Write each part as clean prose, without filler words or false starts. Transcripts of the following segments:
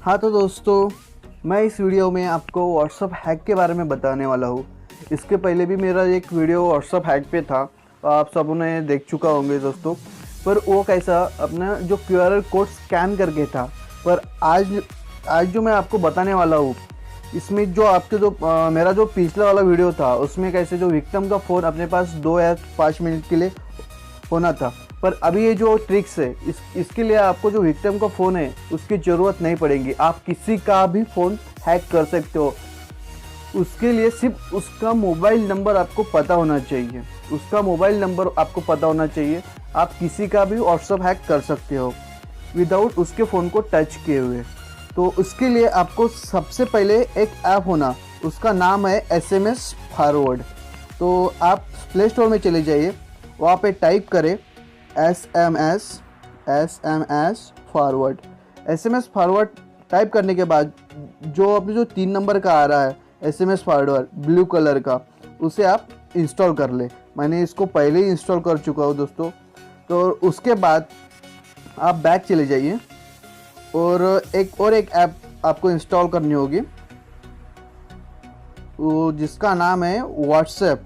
हाँ तो दोस्तों, मैं इस वीडियो में आपको व्हाट्सअप हैक के बारे में बताने वाला हूँ। इसके पहले भी मेरा एक वीडियो व्हाट्सअप हैक पे था, आप सबों ने देख चुका होंगे दोस्तों। पर वो कैसा अपना जो QR कोड स्कैन करके था। पर आज आज जो मैं आपको बताने वाला हूँ, इसमें जो आपके जो मेरा जो पिछला वाला वीडियो था उसमें कैसे जो विक्टिम का फ़ोन अपने पास 2 या 5 मिनट के लिए होना था। पर अभी ये जो ट्रिक्स है इसके लिए आपको जो विक्टिम का फ़ोन है उसकी ज़रूरत नहीं पड़ेगी। आप किसी का भी फ़ोन हैक कर सकते हो। उसके लिए सिर्फ उसका मोबाइल नंबर आपको पता होना चाहिए। उसका मोबाइल नंबर आपको पता होना चाहिए। आप किसी का भी व्हाट्सअप हैक कर सकते हो विदाउट उसके फ़ोन को टच किए हुए। तो उसके लिए आपको सबसे पहले एक ऐप होना, उसका नाम है SMS फॉरवर्ड। तो आप प्ले स्टोर में चले जाइए, वहाँ पे टाइप करें SMS forward. SMS forward type करने के बाद जो अभी जो 3 नंबर का आ रहा है SMS फॉरवर्ड ब्लू कलर का, उसे आप इंस्टॉल कर ले। मैंने इसको पहले ही इंस्टॉल कर चुका हूँ दोस्तों। तो उसके बाद आप बैक चले जाइए और एक ऐप आपको इंस्टॉल करनी होगी, वो जिसका नाम है व्हाट्सएप।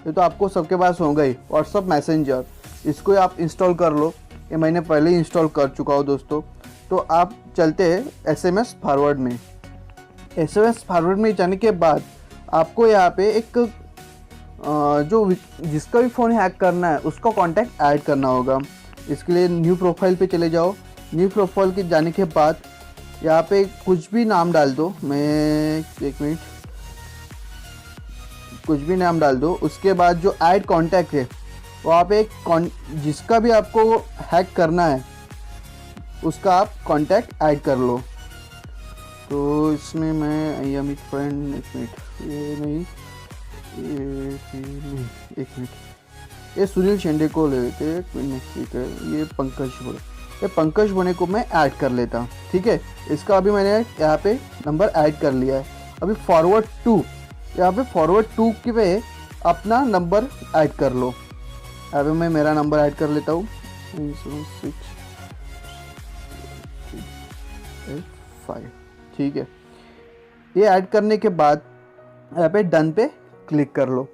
ये तो आपको सबके पास होगा ही, व्हाट्सएप मैसेंजर। इसको आप इंस्टॉल कर लो। ये मैंने पहले ही इंस्टॉल कर चुका हूँ दोस्तों। तो आप चलते हैं SMS फॉरवर्ड में। SMS फॉरवर्ड में जाने के बाद आपको यहाँ पे एक जो जिसका भी फ़ोन हैक करना है उसका कॉन्टैक्ट ऐड करना होगा। इसके लिए न्यू प्रोफाइल पे चले जाओ। न्यू प्रोफाइल के जाने के बाद यहाँ पे कुछ भी नाम डाल दो। मैं एक मिनट, कुछ भी नाम डाल दो। उसके बाद जो ऐड कॉन्टैक्ट है वहाँ पे जिसका भी आपको हैक करना है उसका आप कॉन्टैक्ट ऐड कर लो। तो इसमें मैं अमित फ्रेंड, एक मिनट, ये नहीं, एक मिनट, ये सुनील शेंडे को ले लेते हैं। ठीक है, ये पंकज बोने को मैं ऐड कर लेता। ठीक है, इसका अभी मैंने यहाँ पे नंबर ऐड कर लिया है। अभी फॉरवर्ड टू, यहाँ पे फॉरवर्ड टू के पे अपना नंबर ऐड कर लो। अभी मैं मेरा नंबर ऐड कर लेता हूँ 97685। ठीक है, ये ऐड करने के बाद यहाँ पे डन पे क्लिक कर लो।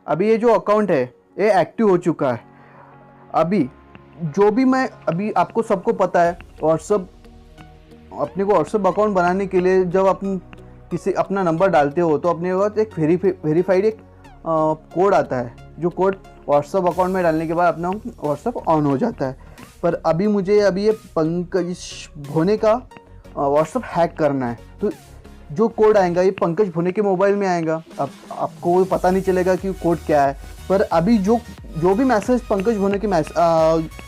अभी ये जो अकाउंट है ये एक्टिव हो चुका है। अभी जो भी मैं अभी आपको सबको पता है, व्हाट्सअप अपने को व्हाट्सअप अकाउंट बनाने के लिए जब अपन किसी अपना नंबर डालते हो तो अपने पास एक वेरीफाइड एक कोड आता है। जो कोड व्हाट्सअप अकाउंट में डालने के बाद अपना व्हाट्सअप ऑन हो जाता है। पर अभी मुझे ये पंकज भोने का व्हाट्सअप हैक करना है। तो जो कोड आएगा ये पंकज भोने के मोबाइल में आएगा। अब आपको पता नहीं चलेगा कि कोड क्या है। पर अभी जो भी मैसेज पंकज भोने के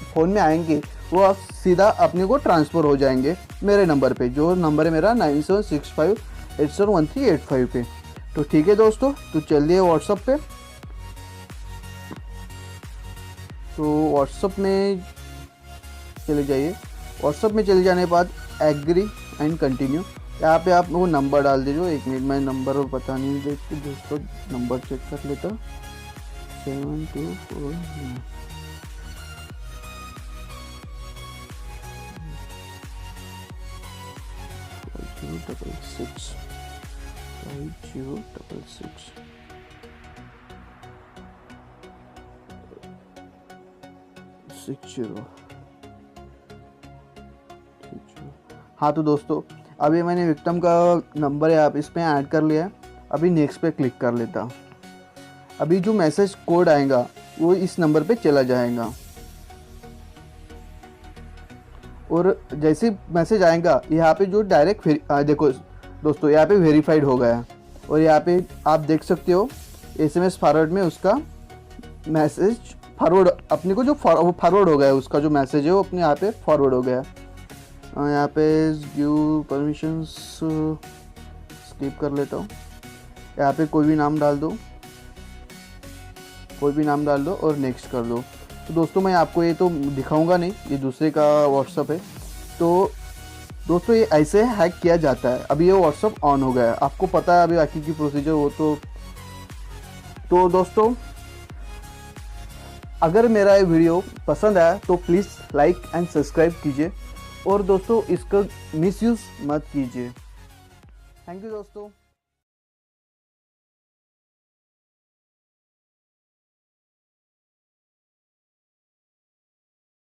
फ़ोन में आएंगे वो आप सीधा अपने को ट्रांसफ़र हो जाएंगे मेरे नंबर पे, जो नंबर है मेरा 9765871385 पे। तो ठीक है दोस्तों, तो चलिए व्हाट्सअप पे। तो व्हाट्सअप में चले जाइए। व्हाट्सअप में चले जाने के बाद एग्री एंड कंटिन्यू, यहाँ पे आप वो नंबर डाल दीजिए। एक मिनट, मैं नंबर पता नहीं देखते दोस्तों, नंबर चेक कर लेता। 7249 5066 5066 60। हाँ तो दोस्तों, अभी मैंने विक्टिम का नंबर है आप इसमें ऐड कर लिया है। अभी नेक्स्ट पे क्लिक कर लेता। अभी जो मैसेज कोड आएगा वो इस नंबर पे चला जाएगा और जैसे मैसेज आएगा यहाँ पे जो डायरेक्ट देखो दोस्तों, यहाँ पे वेरीफाइड हो गया और यहाँ पे आप देख सकते हो SMS फॉरवर्ड में उसका मैसेज फॉरवर्ड अपने को जो फॉरवर्ड हो गया है, उसका जो मैसेज है वो अपने यहाँ पे फॉरवर्ड हो गया। यहाँ पे गिव परमिशंस स्किप कर लेता हूँ। यहाँ पे कोई भी नाम डाल दो और नेक्स्ट कर दो। तो दोस्तों मैं आपको ये तो दिखाऊंगा नहीं, ये दूसरे का व्हाट्सअप है। तो दोस्तों ये ऐसे हैक किया जाता है। अभी ये व्हाट्सअप ऑन हो गया है, आपको पता है अभी बाकी की प्रोसीजर वो तो दोस्तों अगर मेरा ये वीडियो पसंद आया तो प्लीज़ लाइक एंड सब्सक्राइब कीजिए और दोस्तों इसका मिसयूज़ मत कीजिए। थैंक यू दोस्तों।